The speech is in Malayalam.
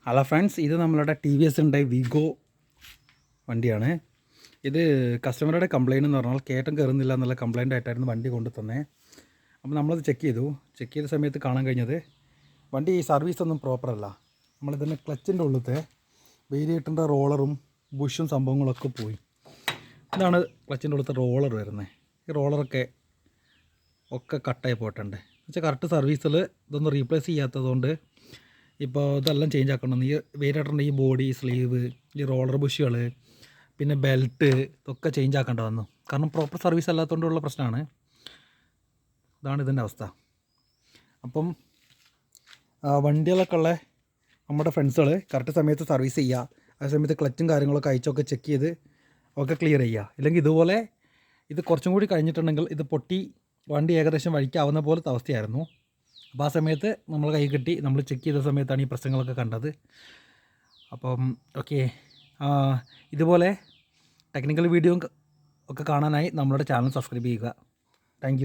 ഹലോ ഫ്രണ്ട്സ്, ഇത് നമ്മളുടെ ടി വി എസ് ഉണ്ടായി വിഗോ വണ്ടിയാണ്. ഇത് കസ്റ്റമറുടെ കംപ്ലയിൻ്റ് എന്ന് പറഞ്ഞാൽ കയറ്റം കയറുന്നില്ല എന്നുള്ള കംപ്ലയിൻ്റ് ആയിട്ടായിരുന്നു വണ്ടി കൊണ്ടു തന്നെ. അപ്പോൾ നമ്മളത് ചെക്ക് ചെയ്ത സമയത്ത് കാണാൻ കഴിഞ്ഞത് വണ്ടി സർവീസ് ഒന്നും പ്രോപ്പറല്ല. നമ്മളിതിൻ്റെ ക്ലച്ചിൻ്റെ ഉള്ളിലത്തെ വേരിയേറ്ററിൻ്റെ റോളറും ബുഷും സംഭവങ്ങളൊക്കെ പോയി. ഇതാണ് ക്ലച്ചിൻ്റെ ഉള്ളിലത്തെ റോളർ വരുന്നത്. ഈ റോളറൊക്കെ കട്ടായി പോയിട്ടുണ്ട്. എന്നുവെച്ചാൽ കറക്റ്റ് സർവീസിൽ ഇതൊന്നും റീപ്ലേസ് ചെയ്യാത്തതുകൊണ്ട് ഇപ്പോൾ ഇതെല്ലാം ചേഞ്ച് ആക്കണം. ഈ വേരിയേറ്ററിൻ്റെ ഈ ബോഡി, സ്ലീവ്, ഈ റോളർ ബുഷുകൾ, പിന്നെ ബെൽറ്റ് ഇതൊക്കെ ചേഞ്ച് ആക്കേണ്ട വന്നു. കാരണം പ്രോപ്പർ സർവീസ് അല്ലാത്തതുകൊണ്ടുള്ള പ്രശ്നമാണ്. ഇതാണ് ഇതിൻ്റെ അവസ്ഥ. അപ്പം വണ്ടികളൊക്കെ ഉള്ള നമ്മുടെ ഫ്രണ്ട്സുകൾ കറക്റ്റ് സമയത്ത് സർവീസ് ചെയ്യുക. ആ സമയത്ത് ക്ലച്ചും കാര്യങ്ങളൊക്കെ അയച്ചൊക്കെ ചെക്ക് ചെയ്ത് ഒക്കെ ക്ലിയർ ചെയ്യുക. ഇല്ലെങ്കിൽ ഇതുപോലെ ഇത് കുറച്ചും കൂടി കഴിഞ്ഞിട്ടുണ്ടെങ്കിൽ ഇത് പൊട്ടി വണ്ടി ഏകദേശം വഴിക്കാവുന്ന പോലത്തെ അവസ്ഥയായിരുന്നു. അപ്പോൾ ആ സമയത്ത് നമ്മൾ കൈ കിട്ടി നമ്മൾ ചെക്ക് ചെയ്ത സമയത്താണ് ഈ പ്രശ്നങ്ങളൊക്കെ കണ്ടത്. അപ്പം ഓക്കെ, ഇതുപോലെ ടെക്നിക്കൽ വീഡിയോ ഒക്കെ കാണാനായി നമ്മളുടെ ചാനൽ സബ്സ്ക്രൈബ് ചെയ്യുക. താങ്ക്